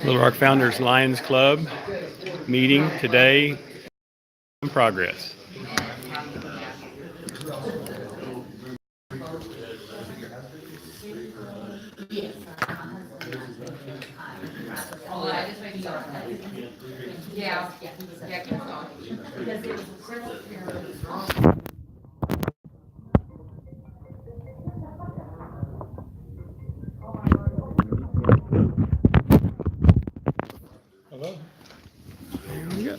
Little Rock Founders Lions Club meeting today in progress. Yeah, keep going. Hello. Here we go.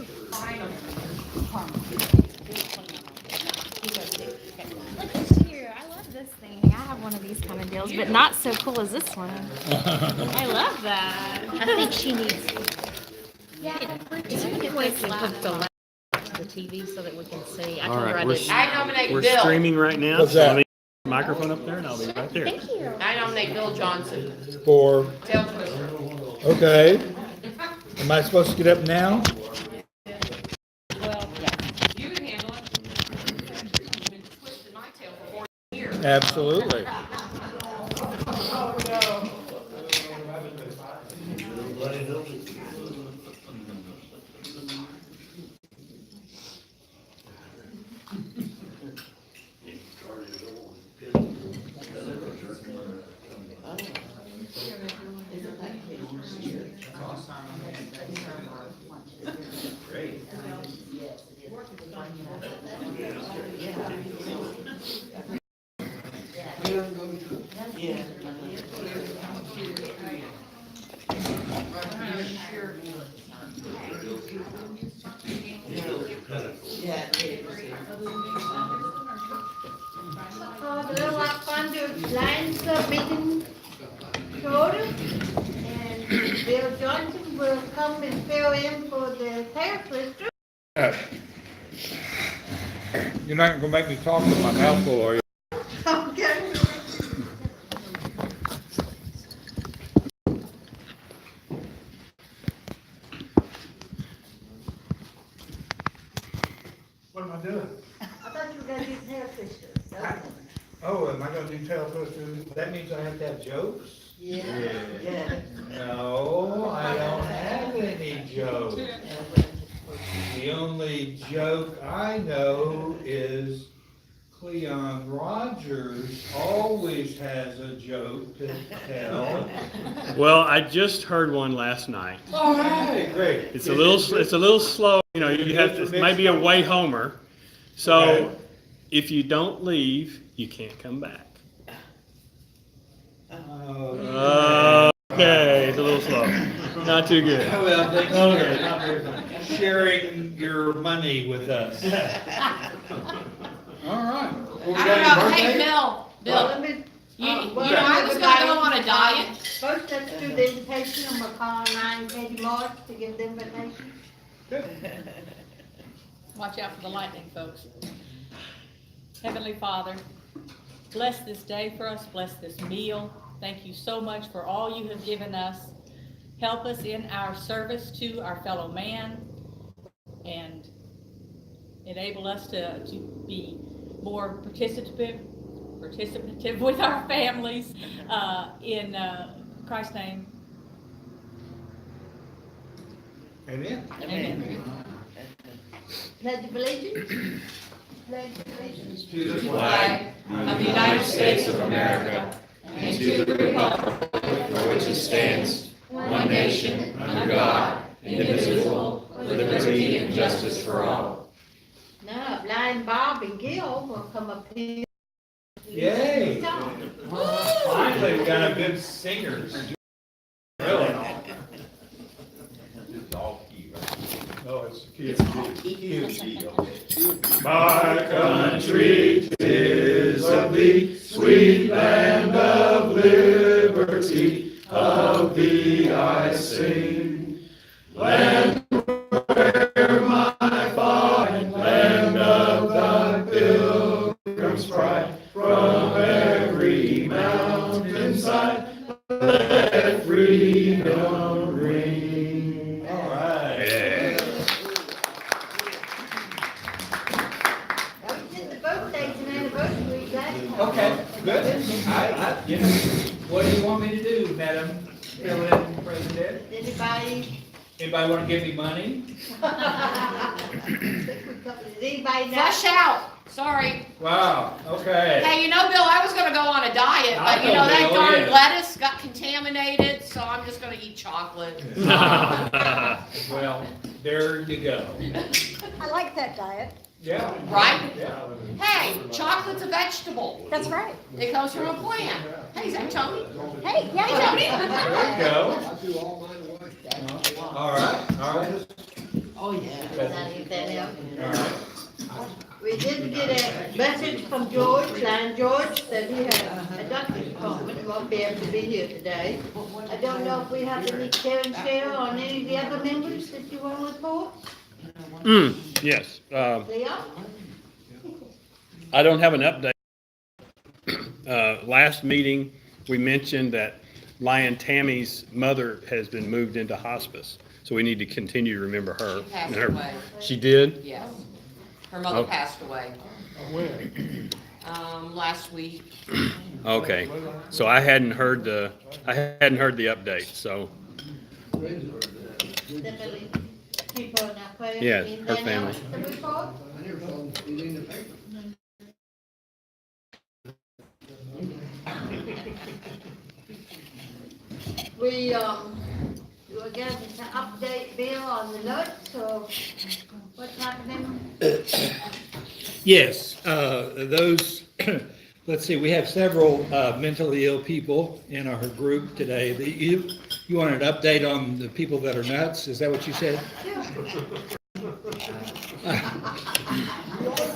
Look this here. I love this thing. I have one of these kind of deals, but not so cool as this one. I love that. I think she needs. Yeah, Is there any way to hook the laptop to the TV so that we can see? I All told her right, I didn't. I nominate we're Bill. streaming right now. What's so that? let me get the microphone up there, and I'll be right there. thank you. I nominate Bill Johnson. For, Tail twister. okay. Am I supposed to get up now? Well, yeah. You can handle it. You've been twisting my tail for 40 years. Absolutely. The Little Rock Founders Lions Club meeting to order, and Bill Johnson will come and fill in for the tail twister. You're not gonna make me talk with my mouth full, are you? Okay. What am I doing? I thought you were gonna do tail twisters. Oh, am I gonna do tail twisters? That means I have to have jokes? Yeah. No, I don't have any jokes. The only joke I know is Cleon Rogers always has a joke to tell. Well, I just heard one last night. All right, great. It's a little slow. You know, you have to. It might be a way homer. So, Okay. if you don't leave, you can't come back. Okay, it's a little slow. Not too good. Well, thanks Okay. for sharing your money with us. All right. Well, we I got don't any know, hey, birthday? Well, Bill, let me, I was gonna go on a diet. first let's do the invitation. I'm gonna call 9 Katie Morris to give the invitation. Watch out for the lightning, folks. Heavenly Father, bless this day for us, bless this meal. Thank you so much for all you have given us. Help us in our service to our fellow man and enable us to be more participative with our families in Christ's name. Amen. Amen. Pledge of allegiance. Pledge of allegiance. To the Flag of the United States of America and to the republic for which it stands, one nation, under God, indivisible, with liberty and justice for all. Now, Blind Bob and Gil will come up here. Yay. Finally, we got a good singer. Really? No, it's key. My country, 'tis of thee, sweet land of liberty, of thee I sing. Land where my father, land of thy pilgrim's pride, from every mountainside, let freedom Madam Fill-in President. Anybody want to give me money? Does anybody know? Flush out, sorry. Wow, okay. Hey, you know, Bill, I was gonna go on a diet, but you I know, know, that Bill, darn yeah. lettuce got contaminated, so I'm just gonna eat chocolate. Well, there you go. I like that diet. Yeah. Right? Yeah. Hey, chocolate's a vegetable. That's right. It comes from a plant. Hey, is that Tony? Hey, yeah, Hey, Tony. There you go. All right, all right. Oh, yeah. Not even that else. All right. We did get a message from George, Lion George, that he had a doctor's appointment, he won't be able to be here today. I don't know if we have any care and share on any of the other members that you want to report? Yes, Leo? I don't have an update. Last meeting, we mentioned that Lion Tammy's mother has been moved into hospice, so we need to continue to remember her. She passed And her- away. She did? Yes. Her mother Oh. passed away. Last week. Okay, so I hadn't heard the update, so, Definitely keep her in our prayers. Yes, her Anything family. else to report? We, you again, to update Bill on the notes, or what's happening? Yes, those, let's see, we have several mentally ill people in our group today. You want an update on the people that are nuts? Is that what you said?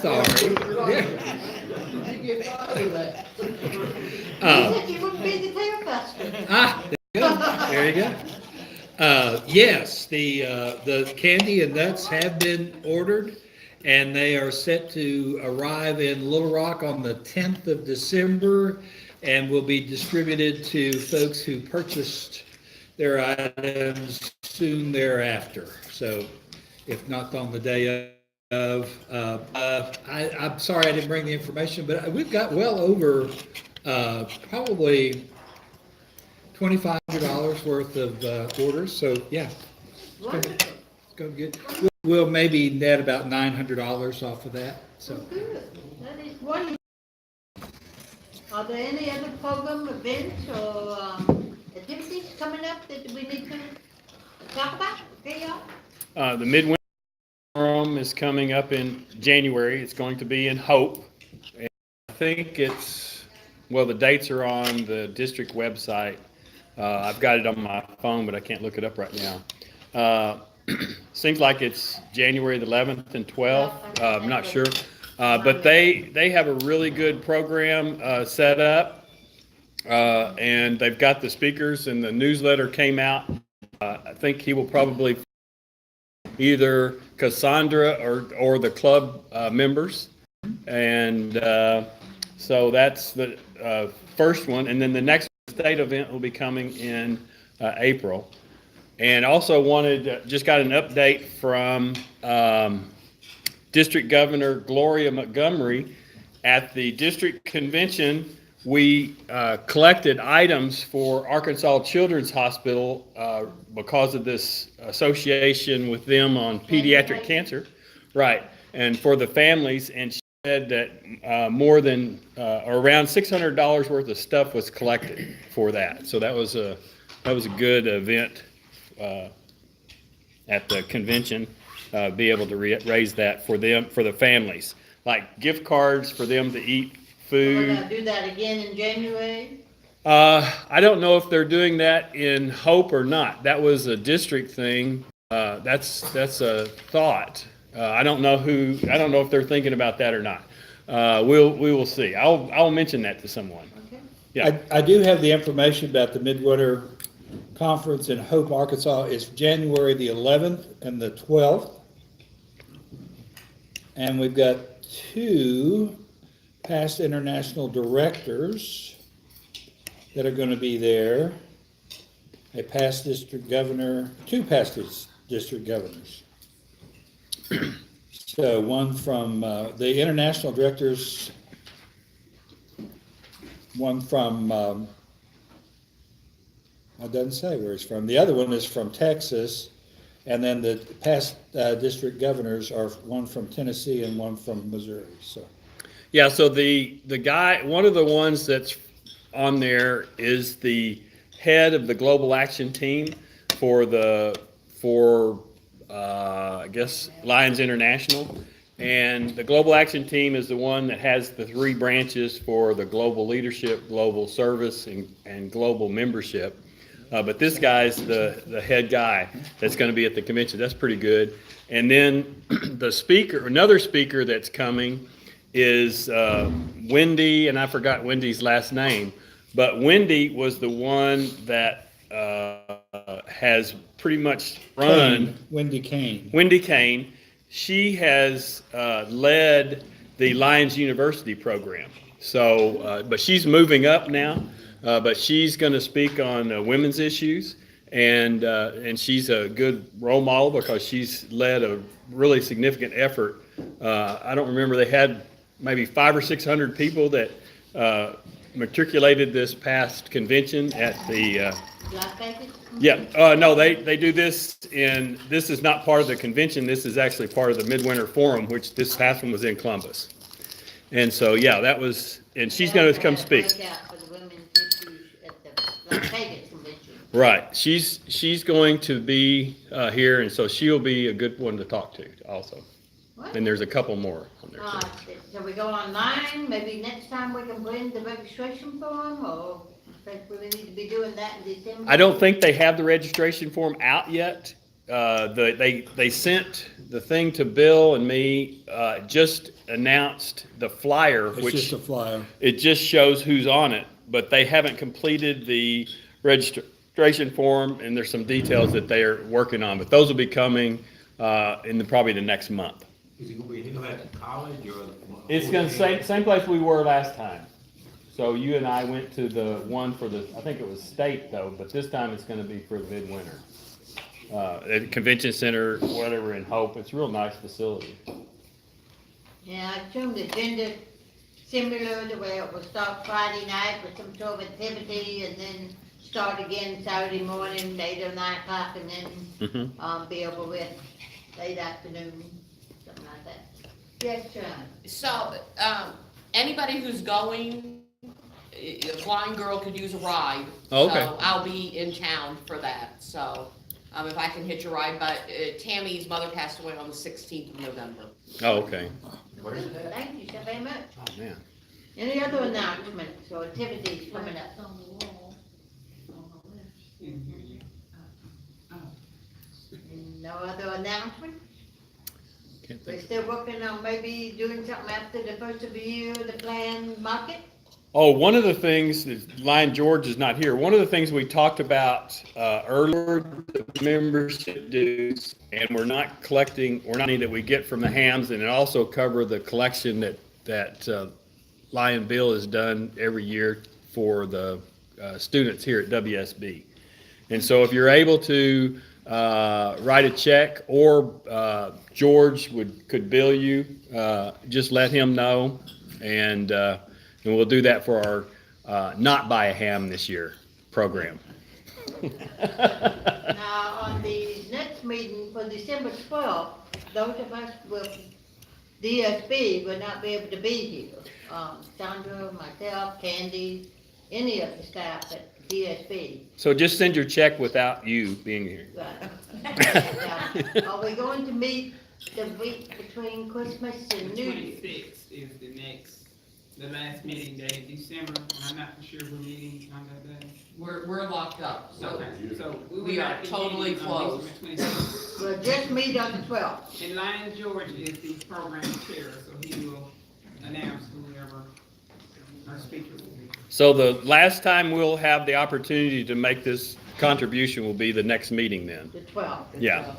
Sorry. You said you wouldn't be the therapist. There you go. Yes, the candy and nuts have been ordered, and they are set to arrive in Little Rock on the 10th of December, and will be distributed to folks who purchased their items soon thereafter. So, if not on the day of, I'm sorry I didn't bring the information, but we've got well over probably $2,500 worth of orders, so yeah, Wonderful. it's going good. We'll maybe net about $900 off of that, so. Good. That is wonderful. Are there any other program, events, or activities coming up that we need to talk about? Okay, y'all? the Midwinter Forum is coming up in January. It's going to be in Hope. And I think the dates are on the district website. I've got it on my phone, but I can't look it up right now. Seems like it's January the 11th and 12th. I'm not sure. But they have a really good program set up. And they've got the speakers, and the newsletter came out. I think he will probably either Cassandra or the club members. And so that's the first one. And then the next state event will be coming in April. And also just got an update from District Governor Gloria Montgomery. At the district convention, we collected items for Arkansas Children's Hospital because of this association with them on pediatric cancer. Right, and for the families, and she said that more than, or around $600 worth of stuff was collected for that. So that was a good event at the convention, be able to raise that for them, for the families, like gift cards for them to eat We're food. gonna do that again in January? I don't know if they're doing that in Hope or not. That was a district thing. That's a thought. I don't know if they're thinking about that or not. We will see. I'll mention that to someone. Okay. Yeah. I do have the information about the Midwinter Conference in Hope, Arkansas. It's January the 11th and the 12th. And we've got two past international directors that are going to be there. A past district governor, two past district governors. So one from the international directors, one from It doesn't say where he's from. The other one is from Texas, and then the past district governors are one from Tennessee and one from Missouri, so. Yeah, so the guy, one of the ones that's on there is the head of the Global Action Team for I guess Lions International. And the Global Action Team is the one that has the three branches for the global leadership, global service, and global membership. But this guy's the head guy that's going to be at the convention. That's pretty good. And then the speaker, another speaker that's coming is Wendy, and I forgot Wendy's last name, but Wendy was the one that has pretty much run. Wendy Kane. Wendy Kane. She has led the Lions University program. So, but she's moving up now. But she's going to speak on women's issues, and she's a good role model because she's led a really significant effort. I don't remember, they had maybe 500 or 600 people that matriculated this past convention at the. Las Vegas? Yeah, no, they do this this is not part of the convention. This is actually part of the Midwinter Forum, which this past one was in Columbus. And so, yeah, that was, and she's going to come speak. Watch out for the women's issues at the Las Vegas convention. Right. She's going to be here, and so she'll be a good one to talk to also. What? And there's a couple more on there. So we go online, maybe next time we can bring the registration form, or I think we need to be doing that in December? I don't think they have the registration form out yet. They sent the thing to Bill and me, just announced the flyer, It's which just a flyer. it just shows who's on it, but they haven't completed the registration form, and there's some details that they are working on, but those will be coming probably the next month. Is he gonna at the college or? It's gonna same place we were last time. So you and I went to the one for I think it was state though, but this time it's gonna be for Midwinter. At the convention center, whatever, in Hope. It's a real nice facility. Yeah, I assume the agenda similar to where it will start Friday night with some sort of activity and then start again Saturday morning, 8 or 9 o'clock, and then, be over with late afternoon, something like that. Yes, John? So, anybody who's going, a blind girl could use a ride. Oh, okay. So I'll be in town for that, so, if I can hitch a ride, but Tammy's mother passed away on the 16th of November. Oh, okay. Thank you so very much. Oh, man. Any other announcements or activities coming up? No other announcement? Can't We're think. still working on maybe doing something after the first of the year, the planned market? Oh, one of the things, Lion George is not here. One of the things we talked about earlier, the membership dues, and we're not collecting, or not any that we get from the hams, and it also cover the collection that Lion Bill has done every year for the students here at WSB. And so if you're able to write a check, or George could bill you, just let him know, and we'll do that for our Not Buy a Ham This Year program. Now, on the next meeting for December 12th, those of us with DSB will not be able to be here. Sandra, myself, Candy, any of the staff at DSB. So just send your check without you being here. Right. Are we going to meet the week between Christmas and New Year? 26th is the last meeting day in December, and I'm not for sure we're meeting on that day. We're locked up, so Okay, so we will are not be totally meeting on closed. December 26th. We'll just meet on the 12th. And Lion George is the program chair, so he will announce whoever our speaker will be. So the last time we'll have the opportunity to make this contribution will be the next meeting then. The 12th. Yeah.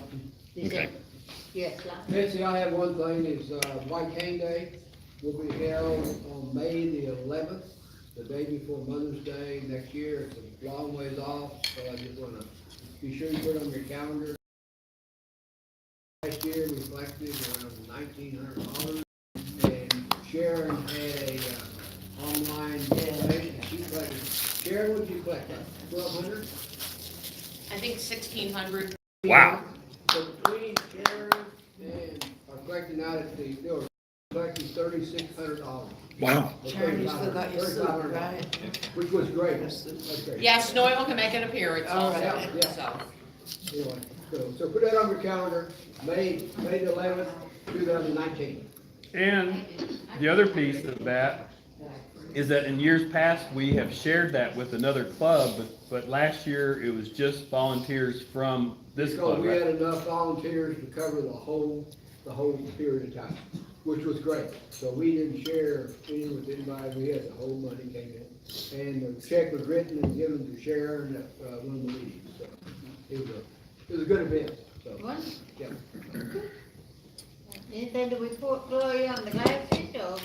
December. Okay. Yes, Lon. Nancy, I have one thing, is White Cane Day will be held on May the 11th, the day before Mother's Day next year. It's a long ways off, so I just wanna be sure you put it on your calendar. Last year, we collected around $1,900, and Sharon had a online donation. She collected, Sharon, what did you collect, 1,200? I think 1,600. Wow. So between Sharon and our collecting out at the, they were collecting $3,600. Wow. Sharon, you still got your suit, right? Which was great. That's great. Yes, Noel can make an appearance All also, right. Yeah. so. Anyway, so put that on your calendar, May the 11th, 2019. And the other piece of that is that in years past, we have shared that with another club, but last year it was just volunteers from this Because club, we right? had enough volunteers to cover the whole period of time, which was great. So we didn't share any with anybody, we had the whole money came in. And the check was written and given to Sharon at one of the meetings, so it was a good event, so, Wonderful. yeah. Anything to report, Gloria, on the glasses or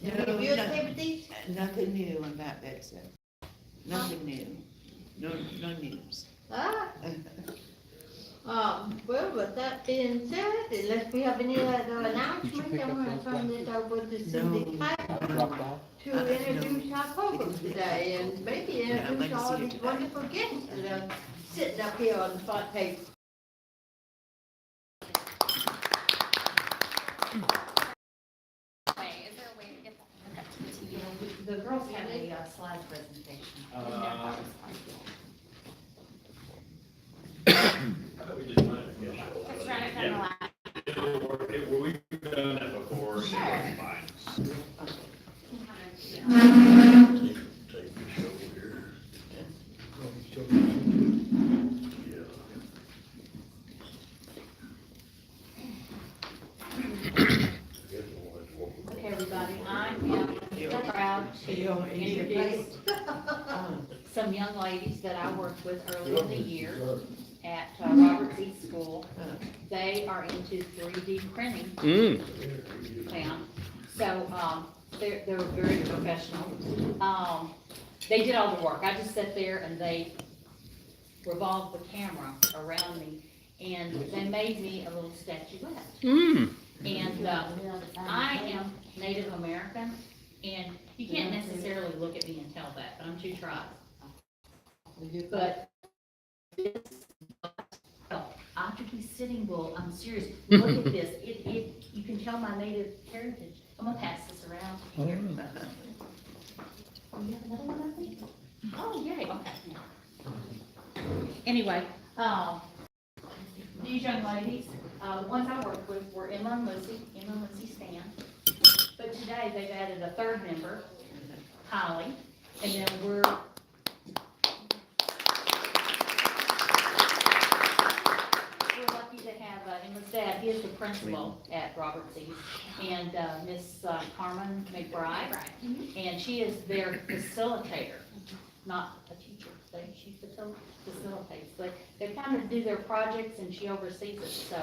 No, any new no. activities? Nothing new on that, that's it. Nothing new. No news. Ah, well, with that being said, unless we have any other announcements, I'm gonna turn this over to Cindy Kite to introduce our program today and maybe introduce all these wonderful guests that are sitting up here on the front page. Wait, is there a way to get that up to the TV? The girls have a slide presentation. Just trying to kind of laugh. We've done that before. Okay, everybody, I am proud to introduce some young ladies that I worked with early in the year at Robert E. School. They are into 3D printing now. So, they're very professional. They did all the work. I just sat there and they revolved the camera around me and they made me a little statuette. And I am Native American, and you can't necessarily look at me and tell that, but I'm too tribe. But I could be Sitting Bull, I'm serious. Look at this. You can tell my Native heritage. I'm gonna pass this around here. Oh, you have another one, I think? Oh, yay, okay. Anyway, these young ladies, the ones I worked with were Emma and Lizzie Stan. But today, they've added a third member, Holly, and then we're lucky to have Emma's dad, he is the principal at Roberts East, and Miss Carmen McBride, and she is their facilitator, not a teacher. She facilitates, but they kind of do their projects and she oversees it. So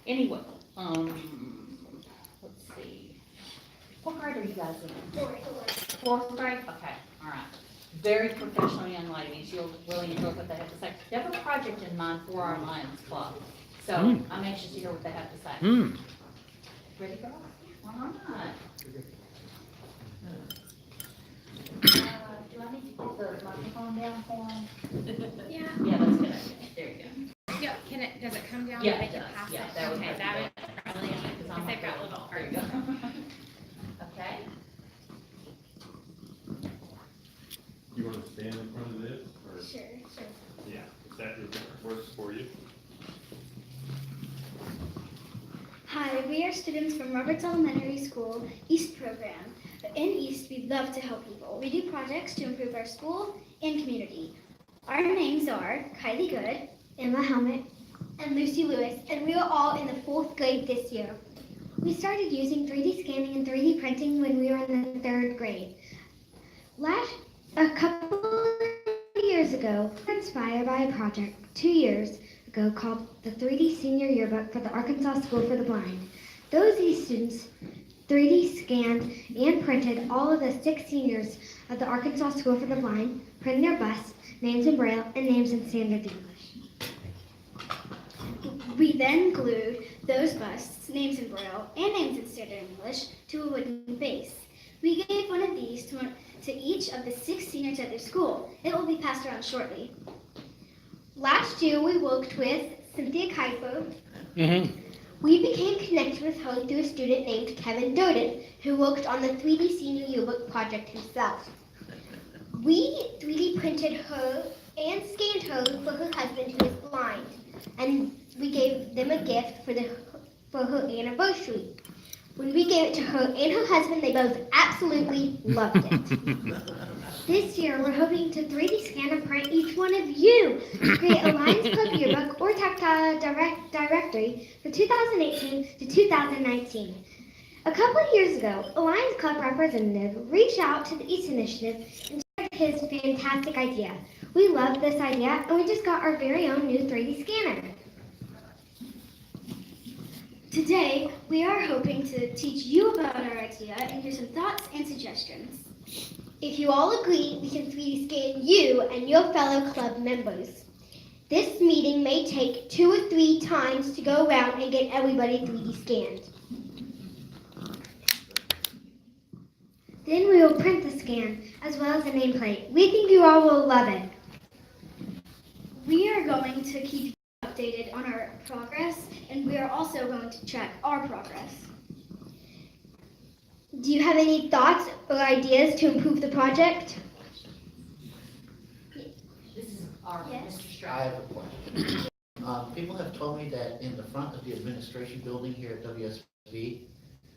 anyway, let's see. What grade are you guys in? Fourth grade? Okay, all right. Very professional young ladies. You'll really enjoy what they have to say. They have a project in mind for our Lions Club. So I'm anxious to hear what they have to say. Ready, girls? All right. Do I need to get the microphone down for them? Yeah. Yeah, that's good. There you go. Yeah, does it come down? Yeah, They it can does. pass Yeah, it? that would Okay, be that good. is really, because they've got little There you hearts. go. Okay. You want to stand in front of this, or? Sure. Yeah, if that works for you. Hi, we are students from Roberts Elementary School East program. In East, we love to help people. We do projects to improve our school and community. Our names are Kylie Good, Emma Helmet, and Lucy Lewis, and we are all in the 4th grade this year. We started using 3D scanning and 3D printing when we were in the 3rd grade. A couple of years ago, we were inspired by a project 2 years ago called the 3D Senior Yearbook for the Arkansas School for the Blind. Those East students 3D scanned and printed all of the 6 seniors of the Arkansas School for the Blind, printing their busts, names in Braille, and names in Standard English. We then glued those busts, names in Braille, and names in Standard English to a wooden base. We gave one of these to each of the 6 seniors at their school. It will be passed around shortly. Last year, we worked with Cynthia Kuiper. Mm-hmm. We became connected with her through a student named Kevin Durden, who worked on the 3D Senior Yearbook project himself. We 3D printed her and scanned her for her husband who is blind, and we gave them a gift for her anniversary. When we gave it to her and her husband, they both absolutely loved it. This year, we're hoping to 3D scan and print each one of you to create a Lions Club yearbook or tactile directory for 2018 to 2019. A couple of years ago, a Lions Club representative reached out to the East Initiative and shared his fantastic idea. We loved this idea, and we just got our very own new 3D scanner. Today, we are hoping to teach you about our idea and hear some thoughts and suggestions. If you all agree, we can 3D scan you and your fellow club members. This meeting may take 2 or 3 times to go around and get everybody 3D scanned. Then we will print the scan, as well as the nameplate. We think you all will love it. We are going to keep you updated on our progress, and we are also going to track our progress. Do you have any thoughts or ideas to improve the project? This is our, Yes. Mr. I Stroud. have a question. People have told me that in the front of the administration building here at WSB,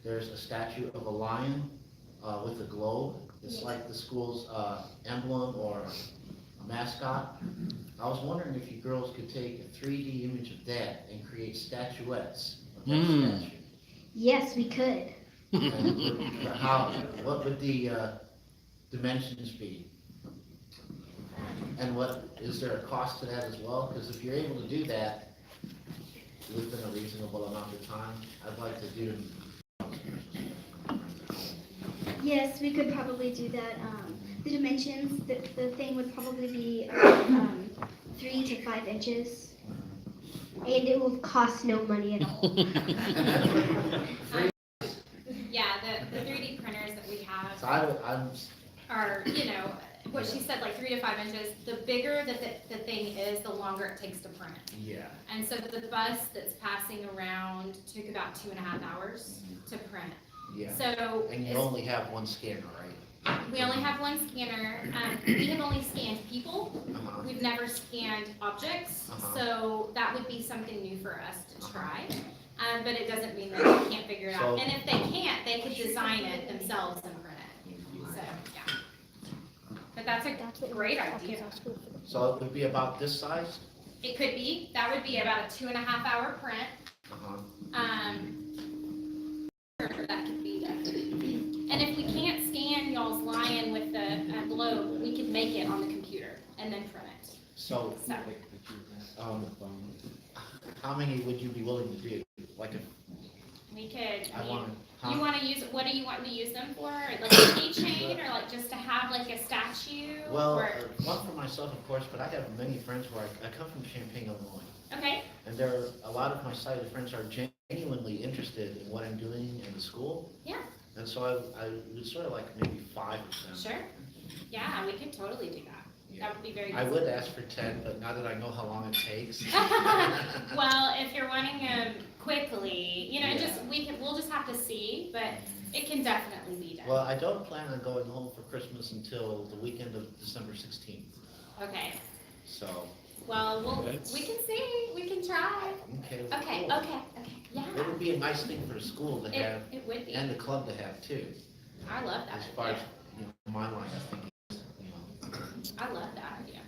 there's a statue of a lion with a globe. It's like the school's emblem or a mascot. I was wondering if you girls could take a 3D image of that and create statuettes of that statue. Yes, we could. And what would the dimensions be? And is there a cost to that as well? Because if you're able to do that within a reasonable amount of time, I'd like to do. Yes, we could probably do that. The dimensions, the thing would probably be 3 to 5 inches. And it will cost no money at all. Yeah, the 3D printers that we have So I'm are, what she said, like 3 to 5 inches. The bigger the thing is, the longer it takes to print. yeah. And so the bus that's passing around took about 2.5 hours to print. Yeah. So And you only have one scanner, right? we only have one scanner. We have only scanned people. Uh-huh. We've never scanned objects. Uh-huh. So that would be something new for us to try. But it doesn't mean that they can't figure it out. So- And if they can't, they could design it themselves and print it. So, yeah. But that's a great idea. So it would be about this size? It could be. That would be about a 2.5-hour print. Uh-huh. That could be definitely. And if we can't scan y'all's lion with the globe, we could make it on the computer and then print it. So, So, how many would you be willing to do? Like if we could, I want to, you want to use, what do you want to use them for? Like a keychain or like just to have like a statue? Well, Or, one for myself, of course, but I have many friends where I come from Champaign, Illinois. okay, And there are a lot of my sighted friends are genuinely interested in what I'm doing in the school. Yeah. And so I would sort of like maybe 5 of them. sure. Yeah, we could totally do that. Yeah. That would be very I good. would ask for 10, but now that I know how long it takes. Well, if you're wanting them quickly, we'll just have to see, but it can definitely be done. Well, I don't plan on going home for Christmas until the weekend of December 16th. Okay, So, well, we can see, we can try. okay. Okay, cool. okay, yeah. It would be a nice thing for the school to have It would be. and the club to have too. I love that As far as, idea. my line of thinking, you know. I love that idea.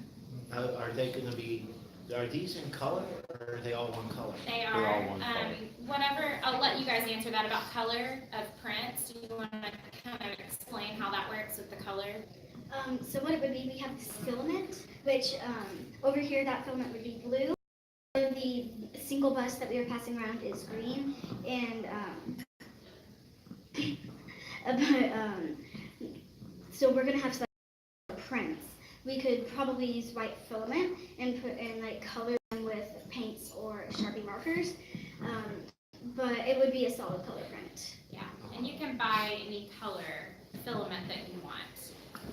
Are they gonna be, are these in color or are they all one color? They They're are, all one color. whatever, I'll let you guys answer that about color of prints. Do you want to kind of explain how that works with the color? So what it would be, we have this filament, which over here, that filament would be blue. The single bus that we are passing around is green, and so we're gonna have some prints. We could probably use white filament and like color them with paints or Sharpie markers, but it would be a solid color print. Yeah, and you can buy any color filament that you want.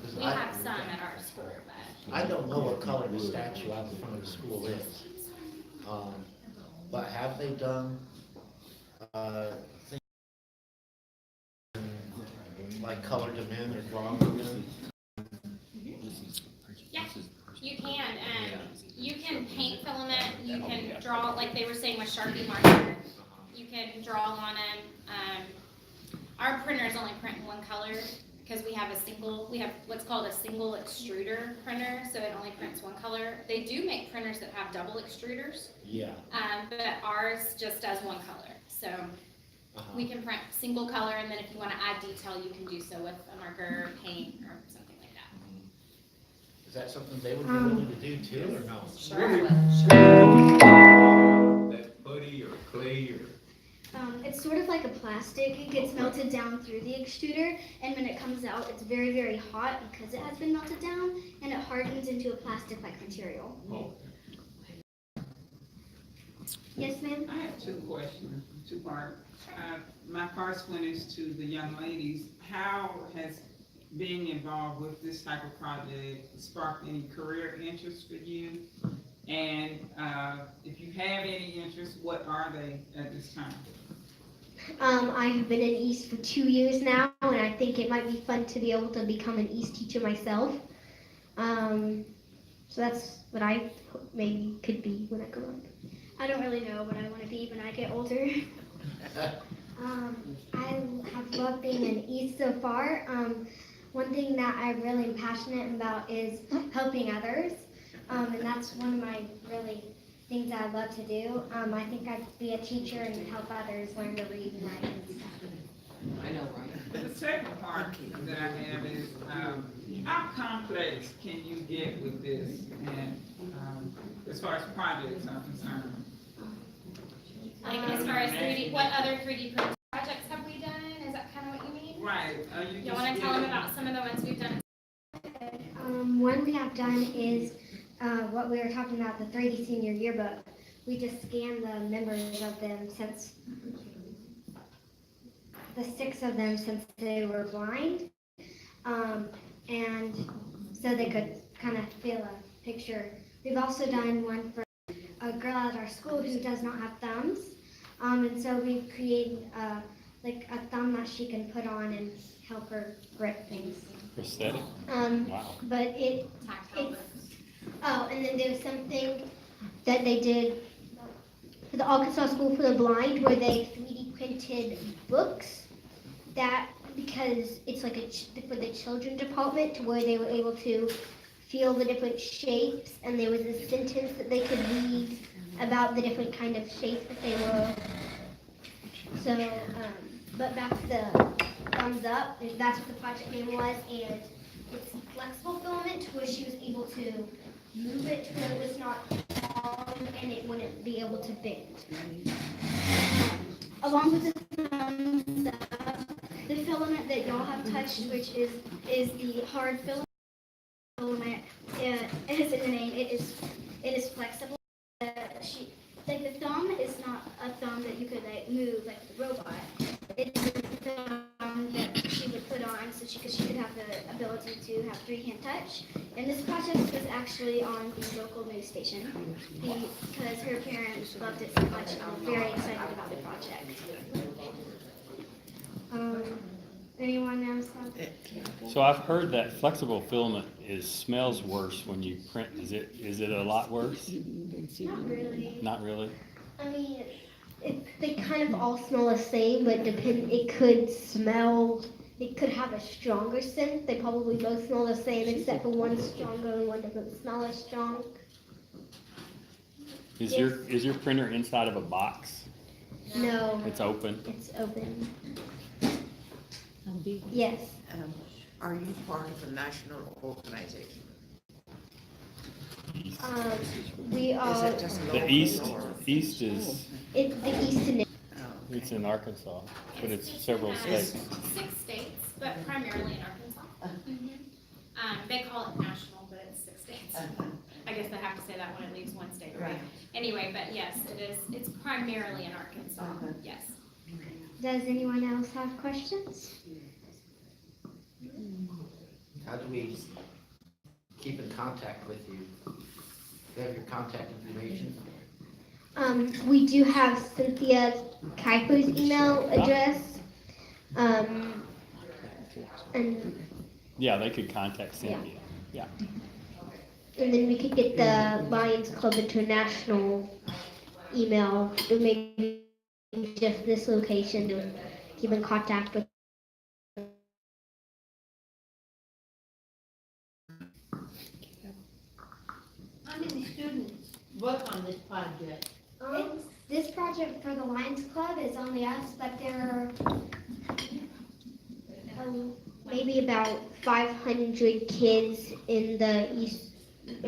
'Cause We have some at our school, but I don't know what color the statue out in front of the school is. But have they done, things like colored them in or drawn them in? Yeah, you can, you can paint filament, you can draw, like they were saying with Sharpie marker, you can draw on them. Our printers only print in one color, because we have what's called a single extruder printer, so it only prints one color. They do make printers that have double extruders, Yeah. but ours just does one color, so we can print single color, and then if you wanna add detail, you can do so with a marker, paint, or something like that. Is that something they would be willing to do too, or no? Sure. That putty or clay or? It's sort of like a plastic. It gets melted down through the extruder, and when it comes out, it's very, very hot because it has been melted down, and it hardens into a plastic-like material. Oh. Yes, ma'am? I have two questions, two-part. My first one is to the young ladies. How has being involved with this type of project sparked any career interest for you? And if you have any interest, what are they at this time? I have been in East for 2 years now, and I think it might be fun to be able to become an East teacher myself. So that's what I maybe could be when I grow up. I don't really know what I want to be when I get older. I have loved being in East so far. One thing that I'm really passionate about is helping others, and that's one of my really things that I love to do. I think I'd be a teacher and help others learn to read and write and stuff. I know, right? The second part that I have is, how complex can you get with this, and as far as projects are concerned? Like as far as 3D, what other 3D printing projects have we done? Is that kind of what you mean? Right. You want to tell them about some of the ones we've done? One we have done is what we were talking about, the 3D senior yearbook. We just scanned the members of them since the 6 of them since they were blind, and so they could kind of feel a picture. We've also done one for a girl at our school who does not have thumbs, and so we've created like a thumb that she can put on and help her grip things. Prosthetic? Wow. But it's oh, and then there's something that they did for the Arkansas School for the Blind where they 3D printed books that, because it's like for the children department, to where they were able to feel the different shapes, and there was a sentence that they could read about the different kind of shapes that they were. So, but back to the thumbs up, that's what the project name was, and it's flexible filament where she was able to move it to where it was not hard and it wouldn't be able to bend. Along with the thumbs up, the filament that y'all have touched, which is the hard filament. It has in the name. It is flexible. Like the thumb is not a thumb that you could like move like the robot. It's a thumb that she would put on so she could have the ability to have free-hand touch. And this project was actually on the local news station because her parents loved it so much and were very excited about the project. Anyone else have? So I've heard that flexible filament smells worse when you print. Is it a lot worse? Not really. Not really? I mean, they kind of all smell the same, but it could have a stronger scent. They probably both smell the same, except for one's stronger and one doesn't smell as strong. Is your printer inside of a box? No. It's open? It's open. Yes. Are you part of a national organization? We are. The East is, The East. it's in Arkansas, but it's several states. 6 states, but primarily in Arkansas. They call it national, but it's 6 states. I guess I have to say that when it leaves one state, right? Anyway, but yes, it is. It's primarily in Arkansas. Yes. Does anyone else have questions? How do we keep in contact with you? They have your contact information? We do have Cynthia Kuiper's email address. And Yeah, they could contact Cynthia. and then we could get the Lions Club International email, or maybe just this location to keep in contact with. How many students work on this project? This project for the Lions Club is only us, but there are maybe about 500 kids in the East.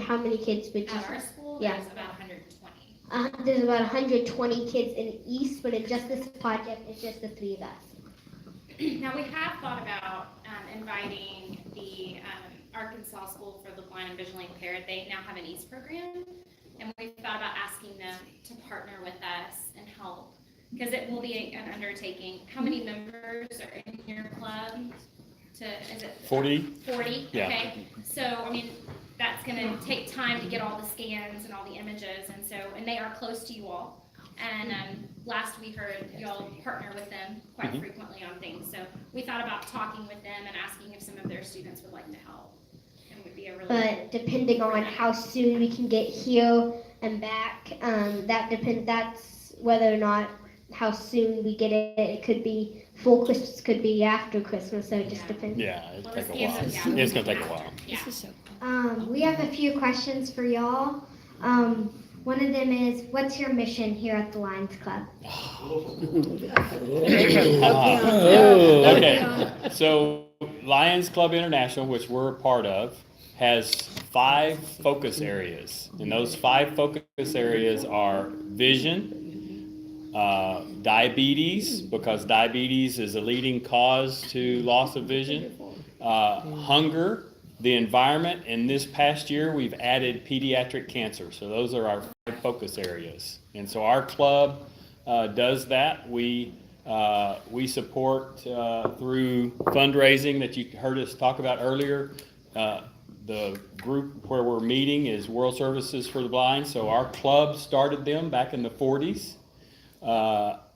How many kids would you At say? our school, Yeah. there's about 120. There's about 120 kids in East, but in just this project, it's just the 3 of us. Now, we have thought about inviting the Arkansas School for the Blind and Visually Impaired. They now have an East program, and we've thought about asking them to partner with us and help, because it will be an undertaking. How many members are in your club? Is it 40? 40? Yeah. Okay. So, I mean, that's gonna take time to get all the scans and all the images, and they are close to you all. And last we heard y'all partner with them quite frequently on things. So we thought about talking with them and asking if some of their students would like to help. And would be a really But depending on how soon we can get here and back, that's whether or not how soon we get it. It could be full Christmas, could be after Christmas, so it just depends. Yeah, it'll Well, take the a while. scans are down. It's gonna take a while. Yeah. We have a few questions for y'all. One of them is, what's your mission here at the Lions Club? Okay, so Lions Club International, which we're a part of, has 5 focus areas. And those 5 focus areas are vision, diabetes, because diabetes is a leading cause to loss of vision, hunger, the environment, and this past year we've added pediatric cancer. So those are our 5 focus areas. And so our club does that. We support through fundraising that you heard us talk about earlier. The group where we're meeting is World Services for the Blind. So our club started them back in the 40s.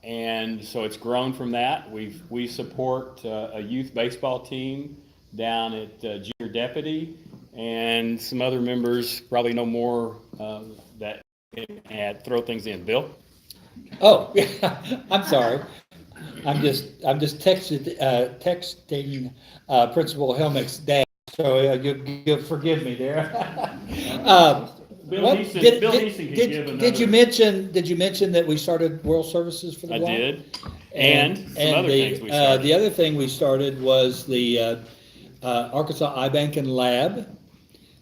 And so it's grown from that. We support a youth baseball team down at Junior Deputy, and some other members probably know more that can throw things in. Bill? Oh, I'm sorry. I'm just texting Principal Helmick's dad, so you'll forgive me there. Bill What- Neeson did- Bill did- Neeson can did- give another. Did you mention that we started World Services for the I Blind? did. And some other things we The started. other thing we started was the Arkansas Eye Bank and Lab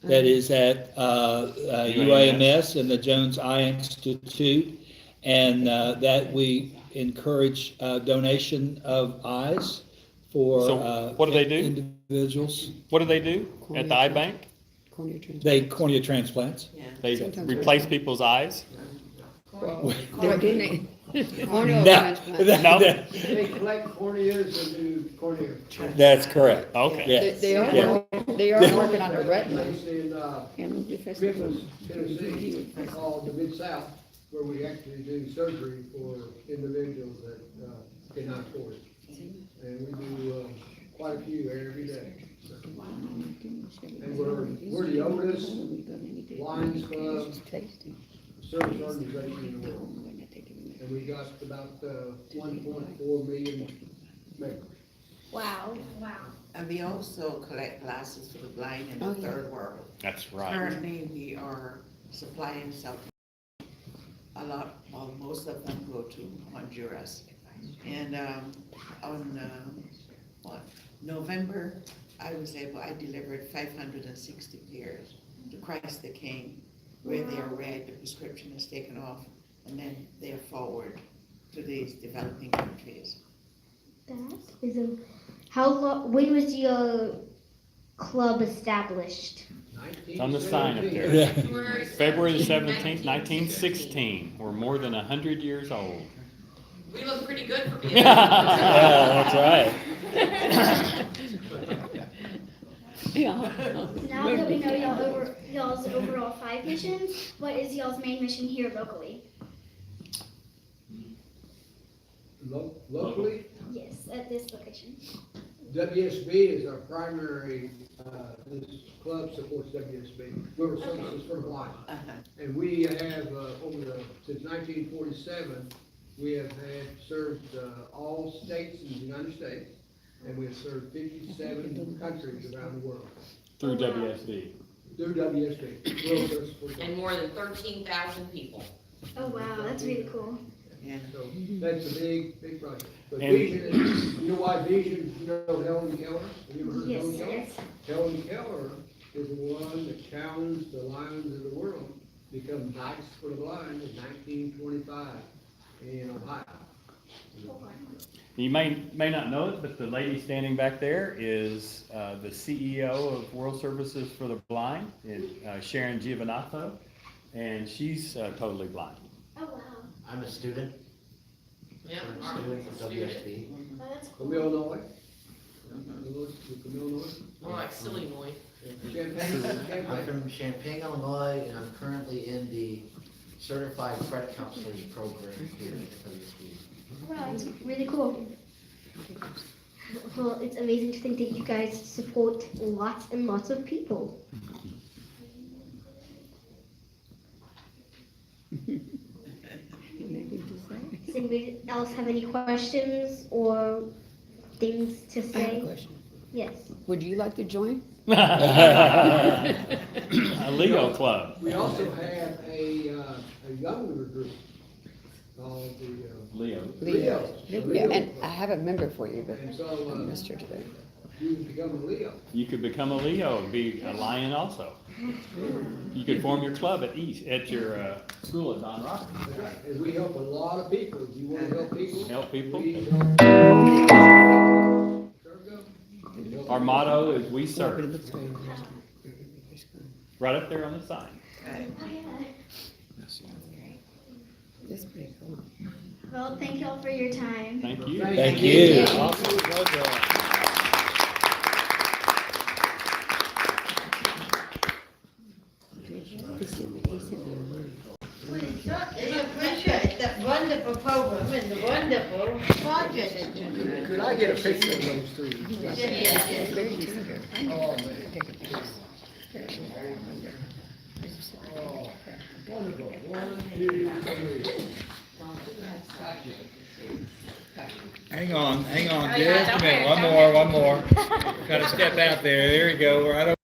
that is at UAMS and the Jones Eye Institute, and that we encourage donation of eyes for So what do they do? individuals. What do they do at the eye bank? They cornea transplants. They replace people's eyes? No, No? They collect corneas and do cornea. That's correct. Okay. Yes. They are, Yeah. they are working on the retina. Place in, Memphis, Tennessee, called the Mid-South, where we actually do surgery for individuals that cannot afford it. And we do quite a few every day. And we're the oldest Lions Club service organization in the world. And we got about 1.4 million members. Wow. And we also collect glasses for the blind in the third world. That's right. Currently, we are supplying some, most of them go to Honduras. And on November, I delivered 560 pairs to Christ the King, where they are read, the prescription is taken off, and then they are forwarded to these developing countries. When was your club established? It's on the sign up there. Yeah. February the 17th, 1916. We're more than 100 years old. We look pretty good for being. Yeah, that's right. Now that we know y'all's overall 5 missions, what is y'all's main mission here locally? Locally, Yes, at this location. WSB is our primary, this club supports WSB, Rural Services for the Blind. And we have, since 1947, we have served all states in the United States, and we have served 57 countries around the world Through WSD. through WSB, Rural Services for the Blind. And more than 13,000 people. Oh wow, that's really cool. So that's a big project. But And- Vision is, you know why Vision, you know Helen Keller? Have you ever heard of Yes, Helen Keller? yes. Helen Keller is the one that challenged the Lions of the World to become Knights for the Blind in 1925 in Ohio. You may not know it, but the lady standing back there is the CEO of World Services for the Blind, Sharon Giovannato, and she's totally blind. Oh wow. I'm a student, Yeah. I'm a student from WSB. Oh, that's From cool. Illinois. You're from Illinois? More like Illinois. Champaign, I'm Champaign. from Champaign, Illinois, and I'm currently in the Certified Credit Counselors Program here at WSB. Wow, it's really cool. Well, it's amazing to think that you guys support lots and lots of people. Does anybody else have any questions or things to I have a say? question. Yes. Would you like to join? A Leo club. We also have a younger group called the, Leo. Leos. Yeah, and I have a member for you, but And so, I missed her today. you can become a Leo. You could become a Leo and be a lion also. You could form your club at your school at Don Rock. That's right. And we help a lot of people. If you want to help people. Help people. we serve them. Our motto is "We But it serve." looks very nice. Right up there on the sign. That's pretty cool. Well, thank y'all for your time. Thank you. Thank you. He sent me money. We appreciate that wonderful program and the wonderful project. Could I get a picture of those three? Yes. It's very tender. Oh, man. Take a picture. Oh, wonderful. 1, 2, 3. Hang on just a minute, one more. Gotta step out there, there you go, right over